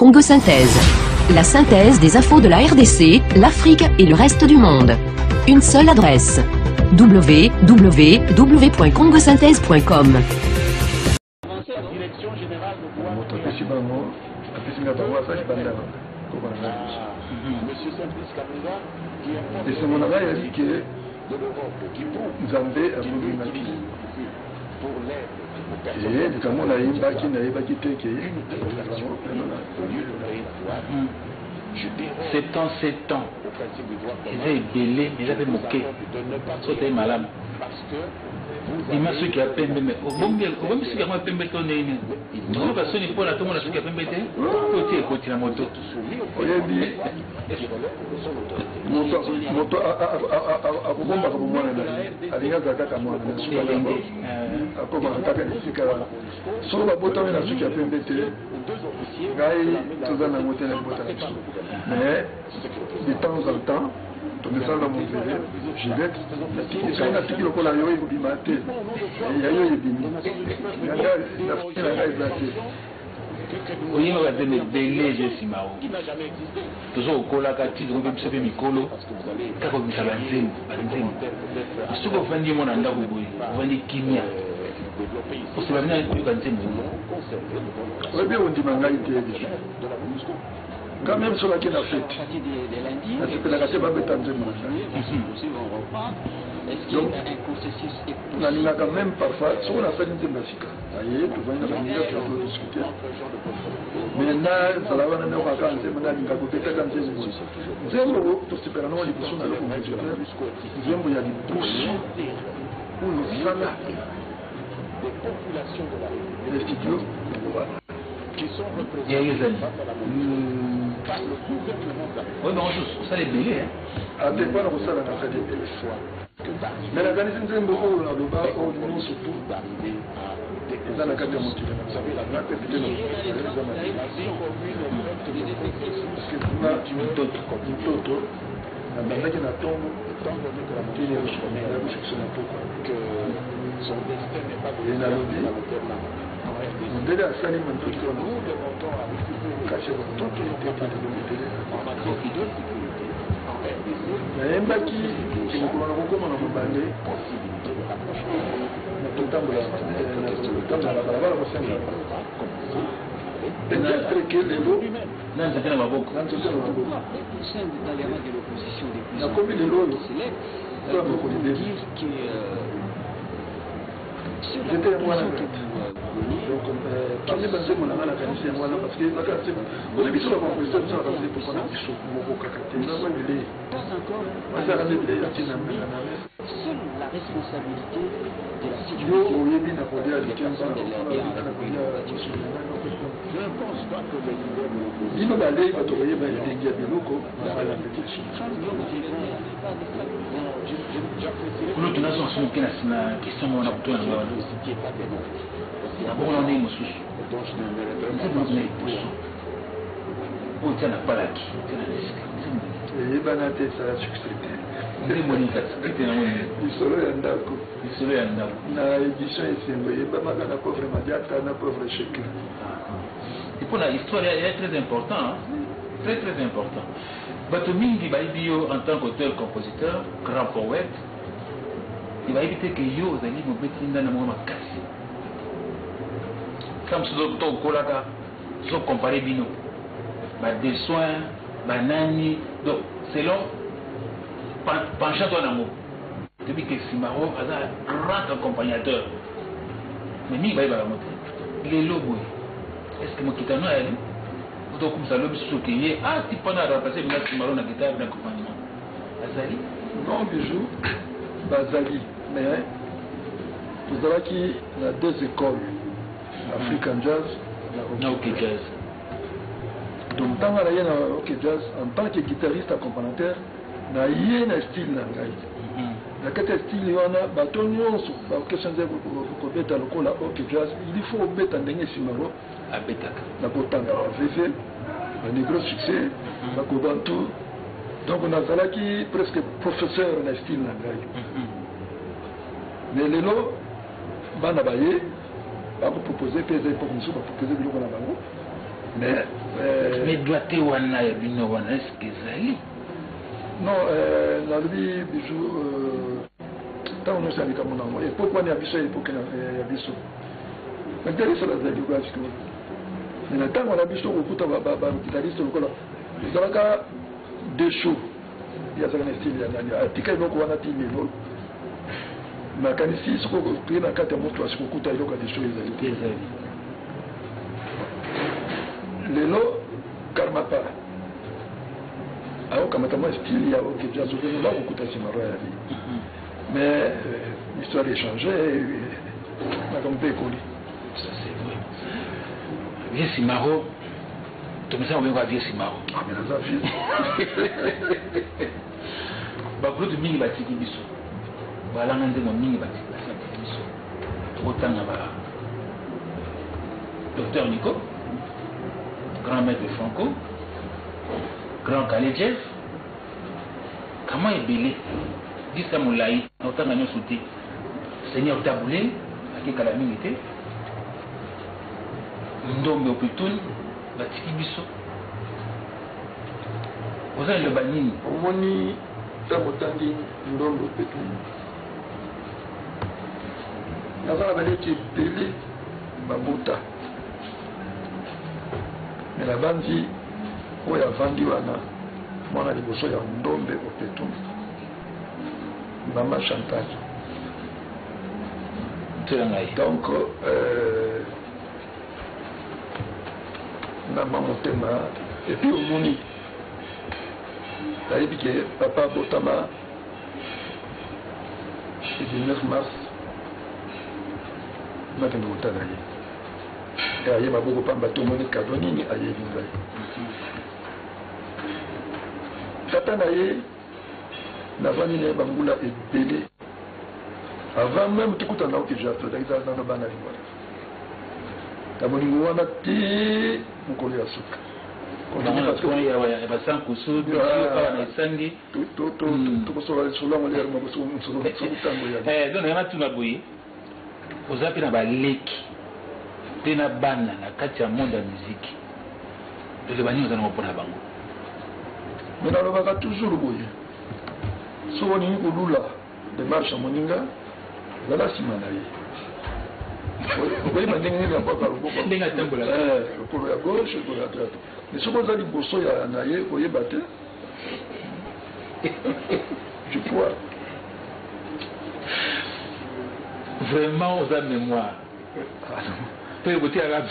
Congo Synthèse. La synthèse des infos de la RDC, l'Afrique et le reste du monde. Une seule adresse. www.congosynthèse.com. Et c'est mon avis a dit que Zambé a voulu m'accuser. Et comme on a eu Baki, on a eu Baki Teke. 7 ans. Ils étaient belés, ils avaient moqué. C'était malade. Il m'a su qu'il y a peine, mais au bon milieu, au bon milieu, il y a peine de tonner. Il m'a pas sonné pour la tombe, on a su qu'il y a peine de tonner. Côté la moto. Moto a bomba comme moi, alinga kaka moi, akoma kaka nisika. Solo ba bota na suki ya pembe te. Ngai toza na moto na bota na. Mais de temps en temps, to me sala mon bébé, je vais quand na tiki lokola yo e bimate. Ya yo e bimi. Nanga na fina ngai zate. Oui, on va donner des légers si mao. Toujours au colaka, tu dois même se faire micolo. Car comme ça va zen. Ce qu'on fait dire mon anda boui, on va dire kimia. Parce que la venue est quand zen. Oui, bien on dit mangaïté. Quand même sur laquelle on a fait. C'est que la cassette va être en donc, on a quand même parfois, si on a fait une thématique, voyez, tout le monde a discuté. Mais là, ça va nous faire quand même, on a dit qu'on peut faire quand même. Nous avons tout ce que nous avons dit pour nous compositeurs. Nous avons il y a des bourses où nous sommes les studios qui sont représentés par le gouvernement. Oui, mais ça les belés, hein. À des fois, on s'en a fait des belles fois. Mais la organisation de beaucoup de l'Adoba, on nous surtout d'arriver à dans la carte de motivation. Vous savez, la grande pétée, parce que pour là, tu me dotes comme une toto, la bande qui tombe, étant donné que la montée est rechignée, la bouche sur la peau, que son destin n'est pas de la lobby. Nous devons saluer mon tout que nous devons cacher toute l'unité de l'unité en matière de sécurité. Mais un baki qui nous commande beaucoup dans le balai, possibilité de rapprochement. Tout le temps, la balabala va s'en aller. Peut-être que les lots, non, c'est un maboko. dans la commune de l'eau, c'est beaucoup de dire que j'étais moi là. Donc, quand même, c'est mon amant à la qualité, moi là, parce que la qualité, au début, sur la composition, ça va passer pour qu'on a des choses beaucoup cacaté. Pas encore. Moi, ça va être des artistes. Seule la responsabilité de la sécurité. Yo, au début, n'a pas dit à quelqu'un, ça va Je ne pense pas que les leaders de il m'a balé, il va te voyer, il y a des locaux, il va la petite chose. L'autre nation, c'est une question on a besoin de voir. D'abord, on est mosusu. C'est bon, on est mosusu. On tient la palaki, on tient la disque. Et banate, ça a succédé. C'est Monica, c'est Monica. Il solo yandako. Il solo yandako. Na édition esengo, yeba maka na pauvre madiata, na pauvre chèque. Et pour l'histoire, elle est très importante. Très très important. Batomingi Baibio en tant qu'auteur-compositeur, grand poète, il va éviter que yo zali mobeti ndana mo makasi. Comme ce docteur Kolaka, sont comparés bino. Des soins, nani, donc selon penchant toi namo. Depuis que Simaro a un grand accompagnateur. Mais mi va la montrer. Il est lobo. Est-ce que mon kitano est allé? Vous comme ça l'homme souqué. Ah, tu peux pas remplacer le Simaro dans la guitare d'accompagnement. Azali? Non, bijou, Bazali. Mais vous avez qu'il y a deux écoles, African Jazz et OK Jazz. Donc, dans la OK Jazz, en tant que guitariste accompagnateur, il y a un style. Il y a un style, il y a un question de OK Jazz. Il faut mettre un dernier Simaro à Betaka. La Botanga, un gros succès, la Kobantu. Donc, on a presque professeur dans le style. Mais les lots, bana baye, va vous proposer, pour nous proposer le logo. mais doit te wana ya bino wana est-ce que ezali non nalobi bijou ntango nyonso ya likambo nango epoke wana ya biso ya epoke ya biso bagitariste bazali lokola sikoyo mais na ntango na biso kokuta bagitariste lokola ezalaka deux shows yazalaka na style ya nani atika eloko wana ti lelo nakanisi soko toye na kati ya moto asikokuta eloko ya des shows ezali te ezali lelo karmapa aokamata mwa style ya okeja azokende bakokuta simaro ya vie mais l'histoire échangée nakambo mpe ekoli ça c'est vrai vie simaro tomisa obenga vie simaro mais naza vie bakulutu mingi batiki biso balanga ndengo mingi batiki biso tokotanga docteur Nico, grand maître Franco, grand Kaledjev, comment est belé dis ça mon laï autant gagné sauté Seigneur Taboulé à qui calamité ndombe opitoun batiki biso oza le banini omoni tango tangi ndombe opitoun nazala baleki ebele babota mais la bandi oyo avandi wana mwana liboso ya ndombe opetoun mama Chantal donc nama motema et puis omoni nayebi ke papa botama le 19 mars nakende kotala ye aye maboko pamba tomoni kado nini ayebi ngai tata na ye navandi na ye bangula ebele avant même tokuta na oke jato dakita nano bana lingwana na bolingo wana te mokolo ya suka donc yana tuna boye oza mpe na baleki mpe na bana na kati ya monde ya musike lelo banini oza nango mpona bango me nalobaka toujours boye so olingi kolula démarche ya moninga ezala nsima na ye okoyeba ndenge nini akwaka lokolo ya gauche lokolo ya droite mais soki oza liboso na ye koyeba te je crois vraiment oza mémoire mpo ekotiaka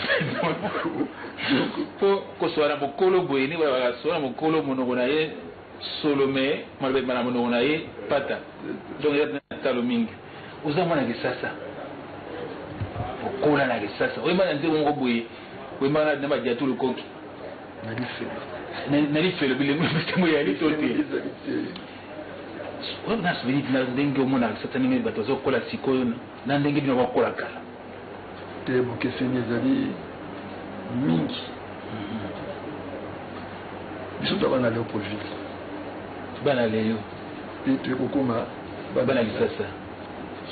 mpo kosola na mokolo boye ni bakasola na mokolo monoko na ye solo me malobema na monoko na ye pata donc eza na talo mingi oza mwana kisasa okola na kisasa oyemba na nde mongo boye oyemba na badia to lokoki nalifelo bilembo mitemo yali to te oyo na souvenir na ndenge omona kisasa ndenge bato bazokola sikoyo na ndenge bino bakola kala te bokeseni ezali mingi biso to bana Léopoldville bana leyo pe toyekokoma bana kisasa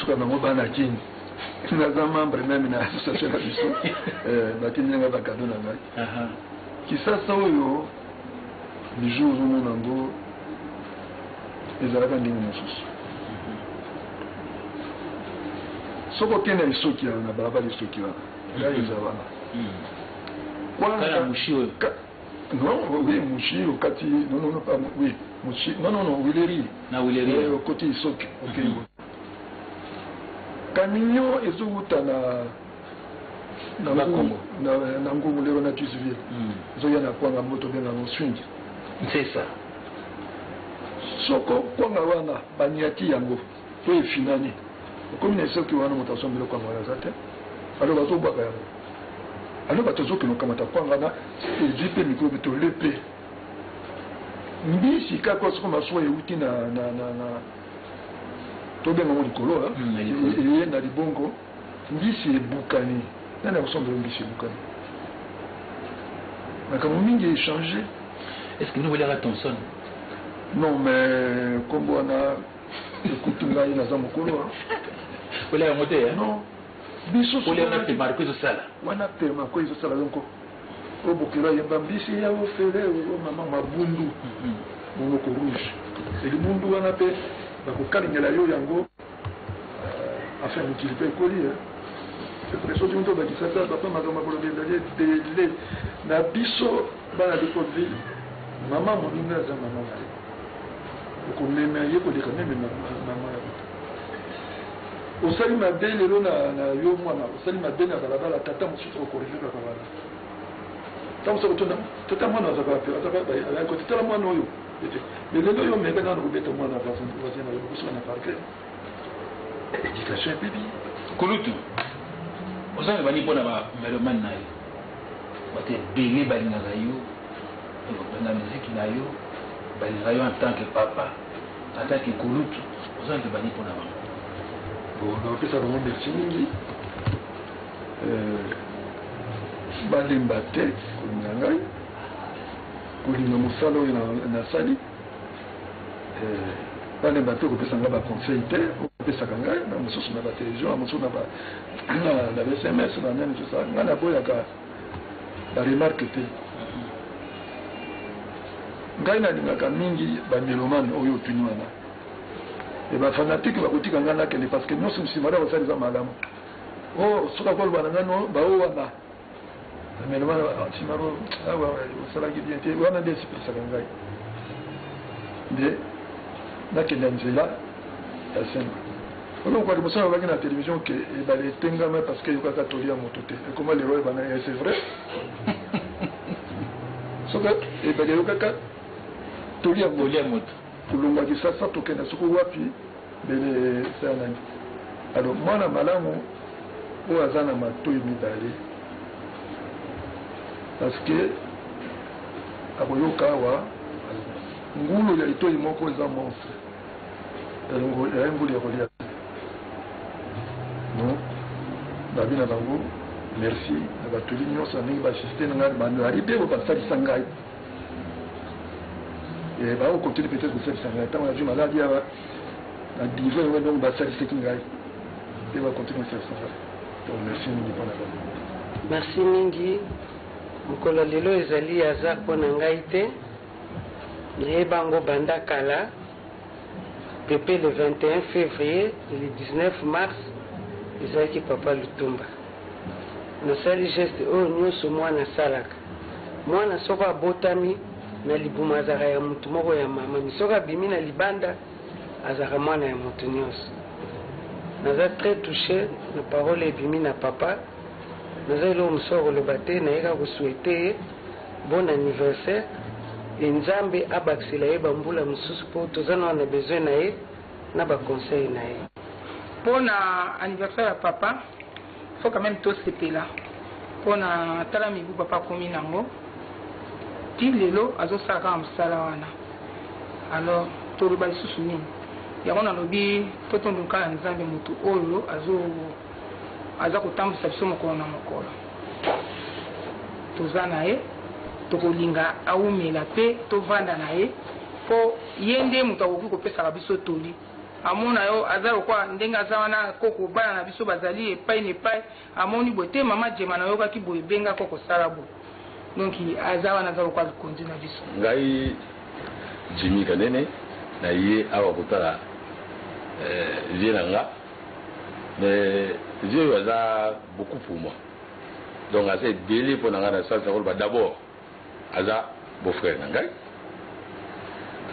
suka bango bana kini naza membre meme na association na biso batindenga bakado na ngai kisasa oyo bijo ozomona yango ezalaka ndenge mosusu soko okende lisoki na balabala lisoki wana ngai eza wana non oui mushi okati oui mushi non wileri na wileri okoti lisoki okay camion ezowuta na ngungu lelo na Tuisville ezoya na kwanga moto bengango swing c'est ça soko kwanga wana baniati yango po efinani okomi na esoki wana moto asombeli kwanga wana aza te alo bazobwaka yango alo bato ezokende okamata kwanga na ezwi mpe mikrobe tolepe mbisi kaka soko masuwa euti na tobengango likolo eye na libongo mbisi ebukani nani akosombela mbisi ebukani makambo mingi échange. Est-ce que nous voulons Thomson? Non mais comme on a écouté là il a za mokolo vous l'avez monté hein? Non biso vous l'avez marqué marqué ça là on a fait marqué ça là donc au bokelo yembambisi ya ofele au maman mabundu monoko rouge et le mundu wana pe bakokalingela yo yango afin d'utiliser colis c'est pour ça que bakisasa papa makambo kolobela tele na biso bana de Côte-Ville maman moninga za maman na ko meme ye ko dika meme maman osali mabe lelo na yo mwana osali mabe na balabala tata mosusu okorige kaka wana tant que tu tata mwana azaka pe azaka ya ko tata mwana oyo mais lelo yo mebe na robeta mwana va voisin na yo kusana parquet éducation bébé kulutu osanga bani pona ba meloman na yo bate bele balingaka yo na musique na yo balingaka yo en tant que papa en tant que kulutu osanga bani pona ba bon on fait ça vraiment merci mingi balimba te kolinga ngai kolinga mosala oyo nasali balimba te kopesa ngai baconseil te opesaka ngai na mosusu na batelevizio na mosusu na bsms na nani tosa ngai naboyaka baremarke te ngai nalingaka mingi bamelomane oyo otuni wana e bafanatike bakotika ngai nakende parce que nyonso mosimada basaliza malamu o soka koloba na ngano bao wana bamelomane simaro awa osalaki bien te wana nde esipelisaka ngai nde nakende nzela ya semba oloko kwa liboso babaki na télévision ke ebale etengama parce que yokaka tolia moto te ekoma lero ebana c'est vrai soka ebale yokaka tolia moto kulongwaki sasa tokenda soko wapi bele saya nani alors mwana malamu oyo aza na matoi mibale parce que akoyoka awa ngulu ya litoi moko eza monstre ya ngulu ya kolia donc babi na bango merci na batoli nyonso na ndenge baasiste na ngai bandari mpe bo basalisa ngai baokontinue peut-être kosalisa ngai ntango nazwi maladi awa na dive we donc basalisaki ngai mpe bakontinue kosalisa ngai donc merci mingi mpona bango merci mingi mokolo lelo ezali aza mpona ngai te nayeba yango banda kala depuis le 21 février et le 19 mars ezalaki papa Lutumba nasali geste oyo nyonso mwana asalaka mwana soko abotami na libuma azaka ya mutu moko ya mama misoko abimi na libanda azaka mwana ya mutu nyonso naza très touché na parole ebimi na papa naza eloko mosusu koloba te nayeka kosouete ye bon anniversaire enzambe abakisela ye bambula mosusu mpo toza na wana besoin na ye na baconseil na ye pour l'anniversaire à papa, il faut quand même tous ces là. Pour la talamibou papa komi nango, ti lelo azo saka amsalawana. Alors to le bali susuni. Ya on a lobi to to nduka nzambe mutu oyo azo kutambisa biso mokolo na mokolo. Tozana ye to kolinga aumela pe to vanda na ye po yende mutu akoki kopesa biso toli. Amona yo azaro kwa ndenga zawana koko bana na biso bazali epai nepai amoni bote mama jema na yo kaki boye benga koko salabo donc azawa na zaro kwa konzi na biso ngai Jimmy Kanene na ye awa kotala vienanga mais Dieu aza beaucoup pour moi donc assez belé pour nanga na sasa ko d'abord aza beau frère nanga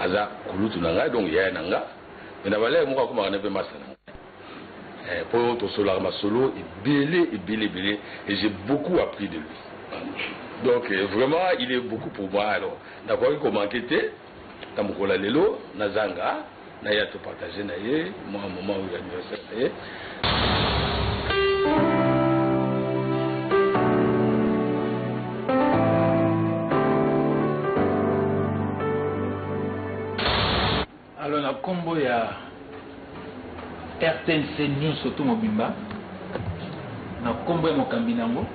aza kulutu nanga donc ya nanga mais d'abord moi comme on avait massana pour tout solo ma solo et belé et j'ai beaucoup appris de lui donc vraiment il est beaucoup pour moi alors d'accord comment enquêter dans mon cola lelo nazanga na ya to partager na ye moi un moment où il y a anniversaire alors na combo ya RTNC News surtout mobimba na combo ya mokambi nango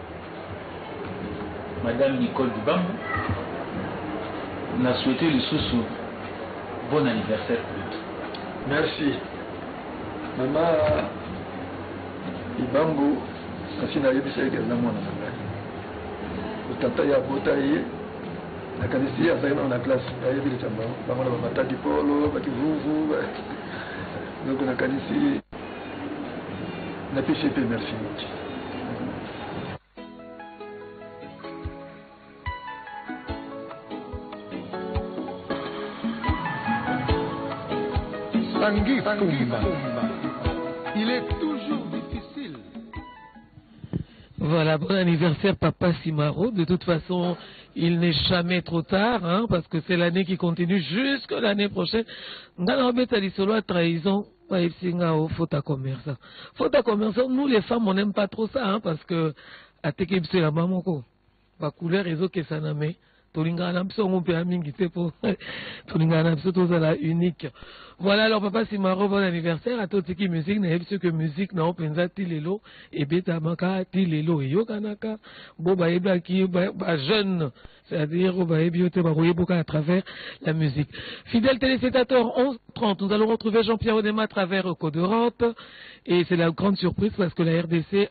madame Nicole Dubambo na souhaité le sous bon anniversaire merci maman Ibambo kasi na yebisa eke na mwana nanga tata ya bota ye nakanisi azali na classe ayebi le tamba bango na bataki polo bakivuvu donc nakanisi na PCP merci. Il est toujours difficile. Voilà, bon anniversaire Papa Simaro. De toute façon, il n'est jamais trop tard, hein, parce que c'est l'année qui continue jusqu'à l'année prochaine. Trahison, faute à commerce. Faute à commerce, nous les femmes, on n'aime pas trop ça, hein, parce que à Tekebse la mamoko, la couleur réseau que ça n'a mis. Unique. Voilà, alors Papa Simaro, bon anniversaire à toute qui musique, n'a pas que musique n'a pas tilelo et beta maka tilelo et yokanaka boba eba qui jeune, c'est-à-dire à travers la musique. Fidèles téléspectateurs, 11h30, nous allons retrouver Jean-Pierre Odema à travers Code d'Europe et c'est la grande surprise parce que la RDC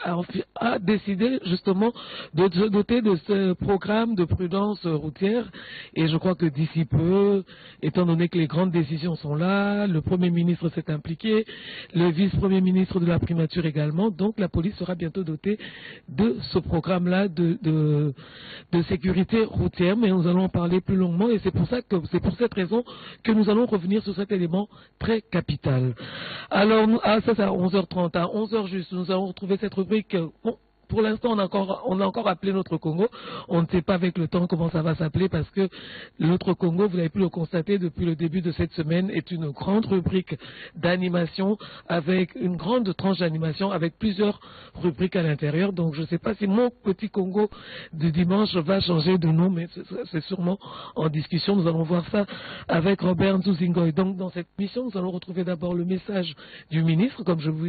a décidé justement de se doter de ce programme de prudence routière et je crois que d'ici peu, étant donné que les grandes décisions sont là, le Premier ministre s'est impliqué, le vice-premier ministre de la primature également, donc la police sera bientôt dotée de ce programme-là de sécurité routière, mais nous allons en parler plus longuement et c'est pour cette raison que nous allons revenir sur cet élément très capital. Alors, ça c'est à 11h30, à 11h juste, nous allons retrouver cette rubrique. Bon, pour l'instant, on a encore appelé notre Congo. On ne sait pas avec le temps comment ça va s'appeler parce que l'autre Congo, vous avez pu le constater depuis le début de cette semaine, est une grande rubrique d'animation avec une grande tranche d'animation avec plusieurs rubriques à l'intérieur. Donc, je ne sais pas si mon petit Congo du dimanche va changer de nom, mais c'est sûrement en discussion. Nous allons voir ça avec Robert Nzuzingoy. Donc, dans cette mission, nous allons retrouver d'abord le message du ministre. Comme je vous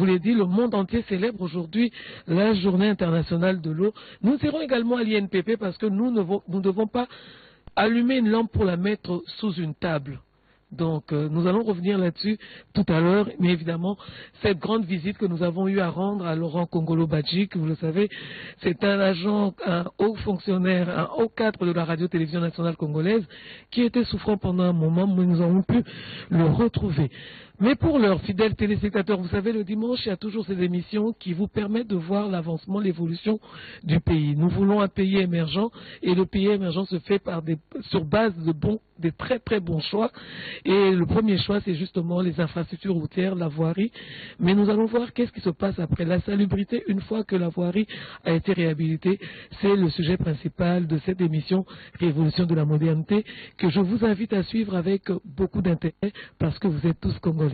l'ai dit, le monde entier célèbre aujourd'hui la journée internationale de l'eau. Nous irons également à l'INPP parce que nous ne devons pas allumer une lampe pour la mettre sous une table. Donc nous allons revenir là-dessus tout à l'heure, mais évidemment cette grande visite que nous avons eu à rendre à Laurent Kongolo Badji, que vous le savez, c'est un agent, un haut fonctionnaire, un haut cadre de la radio-télévision nationale congolaise qui était souffrant pendant un moment, mais nous avons pu le retrouver. Mais pour leurs fidèles téléspectateurs, vous savez, le dimanche, il y a toujours ces émissions qui vous permettent de voir l'avancement, l'évolution du pays. Nous voulons un pays émergent et le pays émergent se fait sur base des très très bons choix. Et le premier choix, c'est justement les infrastructures routières, la voirie. Mais nous allons voir qu'est-ce qui se passe après. La salubrité, une fois que la voirie a été réhabilitée, c'est le sujet principal de cette émission Révolution de la modernité que je vous invite à suivre avec beaucoup d'intérêt parce que vous êtes tous Congolais.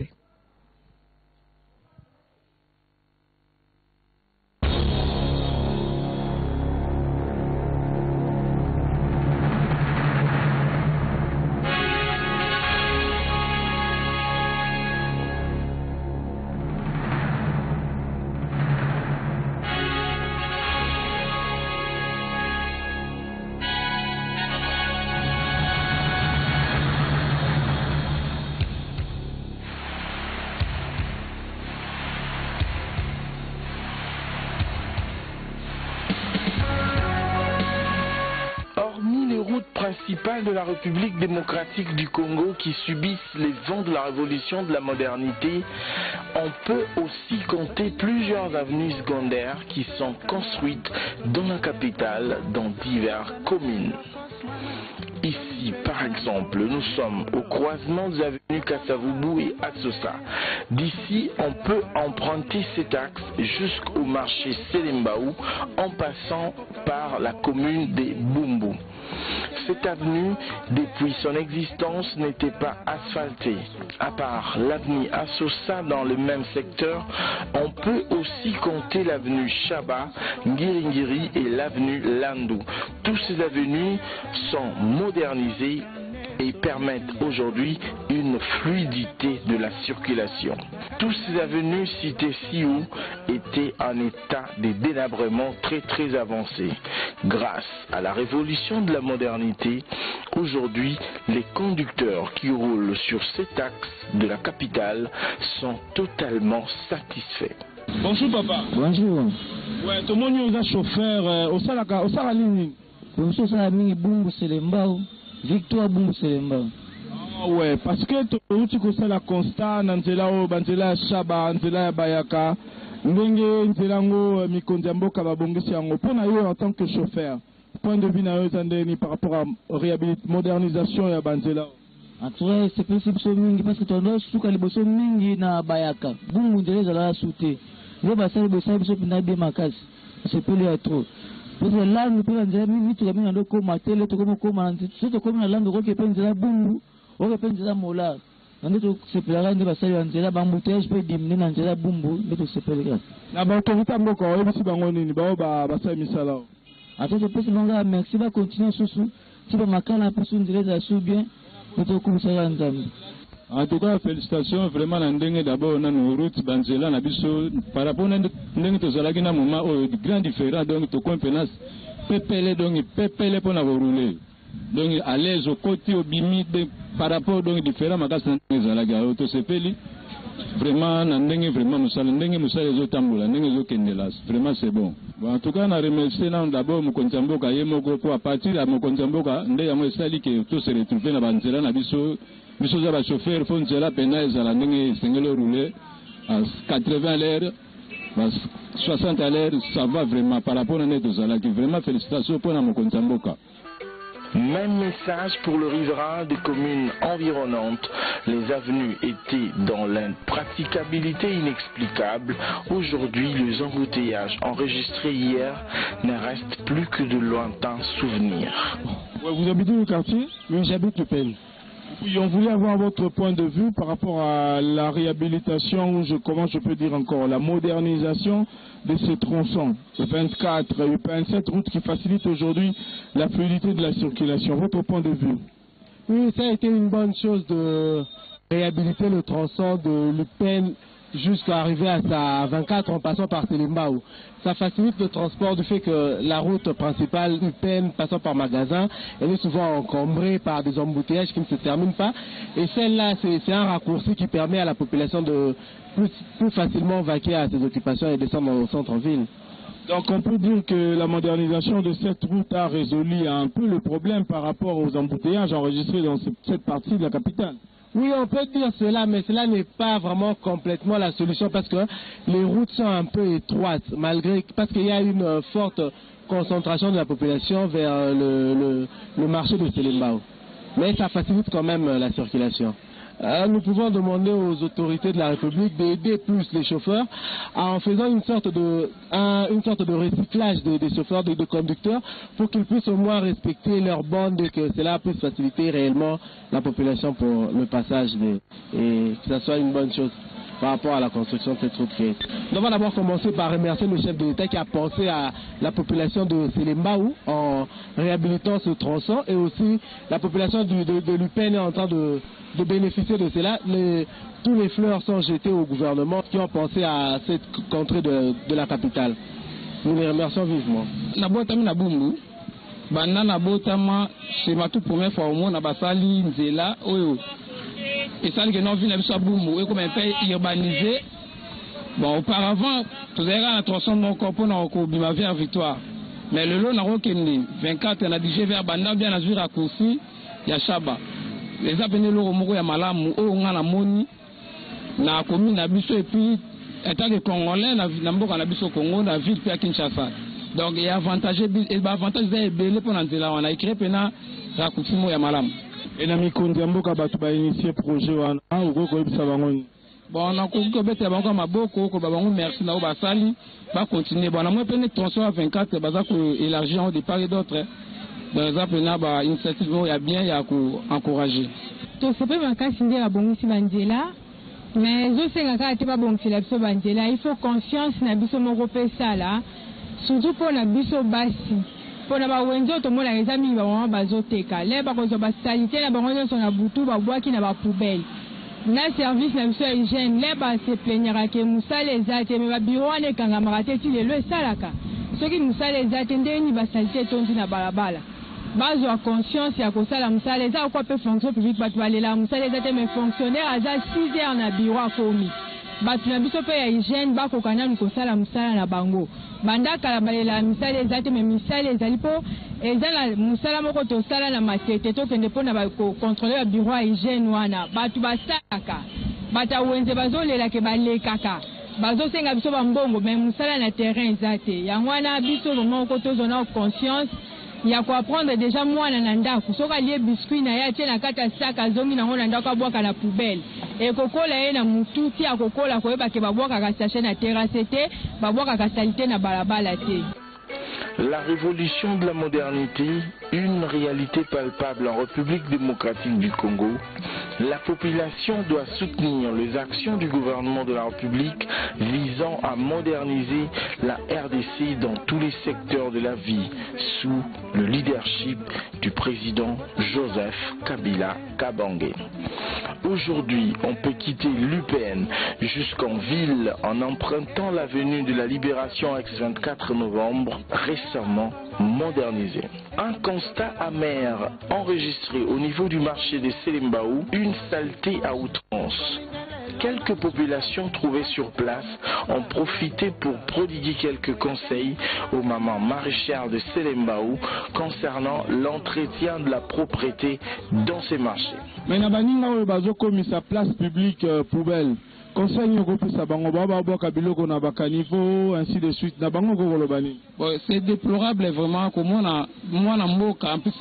De la République démocratique du Congo qui subissent les vents de la révolution de la modernité, on peut aussi compter plusieurs avenues secondaires qui sont construites dans la capitale dans diverses communes. Ici, par exemple, nous sommes au croisement des avenues Kassavubu et Atsosa. D'ici, on peut emprunter cet axe jusqu'au marché Selembaou en passant par la commune des Bumbu. Cette avenue, depuis son existence, n'était pas asphaltée. À part l'avenue Assosa dans le même secteur, on peut aussi compter l'avenue Chaba, Ngiringiri et l'avenue Landou. Toutes ces avenues sont modernisées et permettent aujourd'hui une fluidité de la circulation. Toutes ces avenues citées ci-haut étaient en état de délabrement très avancé. Grâce à la révolution de la modernité, aujourd'hui, les conducteurs qui roulent sur cet axe de la capitale sont totalement satisfaits. Bonjour papa. Bonjour. Ouais, tout le monde est chauffeur au Salalini. Bonjour Salalini, Bumbu Selembao. Victoire Bumbu Selembao. Ah ouais, parce que tu connais la constat, Nantela o Bantela Shaba, Nantela Bayaka, Ndenge Ntelango Mikondiambo Kababongesi Yango. Pour nous en tant que chauffeur, point de vue par rapport à la modernisation de Bantela. En tout cas, c'est possible parce que tu as souka liboso mingi na Bayaka. Bumbu Nteleza la souté. Le bassin de ça, c'est une bien macasse. C'est plus trop. Parce que là, nous pouvons dire, nous tu ramènes un comme télé, tu comme la langue qui peut dire Bumbu, ou qui peut dire Mola. Nous c'est plus rien de bassin de Nzela, bamboutage peut diminuer dans Nzela Bumbu, mais c'est plus rien. Na ba autorité mboko, oyebi si bango nini, ba bassin misala. Attends, je pense que merci, va continuer sous. Si ba makala pour Nzela sous bien. En tout cas, félicitations vraiment d'abord dans nos routes Banzela par rapport à un moment grand différent donc to compétence pepele donc pepele pour rouler donc à l'aise au côté au bimi par rapport donc différent makasa zalaga auto sepeli vraiment ndenge vraiment musala les autres tambola ndenge zo kendela vraiment c'est bon. En tout cas, on a remercié d'abord Mokonzamboka Yemoko pour à partir de Mokonzamboka, ndé ya mwesali que tout se retrouver na banzela na biso za ba chauffeur font nzela pena ezala ndenge sengelo rouler à 80 à l'heure, 60 à l'heure, ça va vraiment par rapport à notre zala qui vraiment félicitations pour Mokonzamboka. Même message pour le riverain des communes environnantes. Les avenues étaient dans l'impraticabilité inexplicable. Aujourd'hui, les embouteillages enregistrés hier ne restent plus que de lointains souvenirs. Vous habitez le quartier? Oui, j'habite le Pen. Oui, on voulait avoir votre point de vue par rapport à la réhabilitation, comment je peux dire encore, la modernisation de ces tronçons, le 24 et le 27 routes qui facilitent aujourd'hui la fluidité de la circulation. Votre point de vue? Oui, ça a été une bonne chose de réhabiliter le tronçon de l'UPEN jusqu'à arriver à sa 24 en passant par Selembao. Ça facilite le transport du fait que la route principale UPEN passant par magasin, elle est souvent encombrée par des embouteillages qui ne se terminent pas. Et celle-là, c'est un raccourci qui permet à la population de plus facilement vaquer à ses occupations et descendre au centre-ville. Donc on peut dire que la modernisation de cette route a résolu un peu le problème par rapport aux embouteillages enregistrés dans cette partie de la capitale. Oui, on peut dire cela, mais cela n'est pas vraiment complètement la solution parce que les routes sont un peu étroites, parce qu'il y a une forte concentration de la population vers le marché de Selembao. Mais ça facilite quand même la circulation. Nous pouvons demander aux autorités de la République d'aider plus les chauffeurs en faisant une sorte de recyclage des chauffeurs, de conducteurs, pour qu'ils puissent au moins respecter leurs bornes et que cela puisse faciliter réellement la population pour le passage et que ce soit une bonne chose par rapport à la construction de cette route. Nous allons d'abord commencer par remercier le chef de l'État qui a pensé à la population de Selembao en réhabilitant ce tronçon et aussi la population de l'UPEN est en train de bénéficier de cela. Tous les fleurs sont jetées au gouvernement qui ont pensé à cette contrée de la capitale. Nous les remercions vivement. C'est ma toute première fois au monde à Basali, Nzela, et ça, que nous venons à Boumou, et comme un pays urbanisé. Bon, auparavant, tout à un tronçon de mon corps pour nous vers Victoire. Mais le long, on a reconnu 24, on a digé vers Banda, bien à Zura raccourci, il y a Chaba. Les appelés l'eau au Moro, il y a Malamu, on a Moni, na commune à Bisso, et puis, étant que Congolais, on a Bisso Congo, on a ville, puis à Kinshasa. Donc, il y a avantage, on a écrit, pendant raccourci, il y a Malamu. Et na Mikondiamboka batu ba initié projet wana uko ko ebisa bango. Bon na ko beta bango maboko ko bango merci na basali ba continuer bon na moi pene tronçon à 24 baza ko élargir en départ et d'autres. Par exemple na ba initiative il y a bien il y a ko encourager. To c'est pas makasi nde ba bongo si banjela mais zo senga ka te ba bongo si la biso banjela il faut confiance na biso moko pesa là surtout pour na biso basi. Pour na bawenzo to mona les amis ba wana bazoteka le ba ko zo ba sanité na bango nyonso na butu ba bwaki na ba poubelle na service na biso hygiène le ba se plaignera ke musala ezate me ba bureau ane kanga marate ti le salaka soki musala ezate ndeni ba sanité tondi na balabala bazo a conscience ya ko sala musala ezate ko pe fonction publique ba balela musala ezate me fonctionnaire aza 6 heures na bureau akomi bato na biso pe ya hygiène bakoka nanu kosala mosala na bango banda kala balela misala eza te me misala ezali mpo eza na mosala moko tosala na matete tokende mpona bakontrole ba bureau ya hygiène wana bato basalaka bato awenze bazolelake balekaka bazosenga biso bambongo me mosala na terrain eza te yango wana biso moko tozona conscience ya koapprendre déjà mwana na ndako soki alie biscuit na ye atie na kati ya saka azongi nango na ndako abwaka na poubelle ekokola ye na mutu ti akokola koyebake babwakaka sachet na terrasse te babwakaka salite na balabala te. La révolution de la modernité, une réalité palpable en République démocratique du Congo. La population doit soutenir les actions du gouvernement de la République visant à moderniser la RDC dans tous les secteurs de la vie sous le leadership du président Joseph Kabila Kabange. Aujourd'hui, on peut quitter l'UPN jusqu'en ville en empruntant l'avenue de la Libération ex-24 novembre, récemment modernisée. Un constat amer enregistré au niveau du marché de Selembaou, une saleté à outrance. Quelques populations trouvées sur place ont profité pour prodiguer quelques conseils aux mamans maraîchères de Selembaou concernant l'entretien de la propreté dans ces marchés. Mais sa place publique poubelle. Ainsi de suite. C'est déplorable vraiment que moi, en plus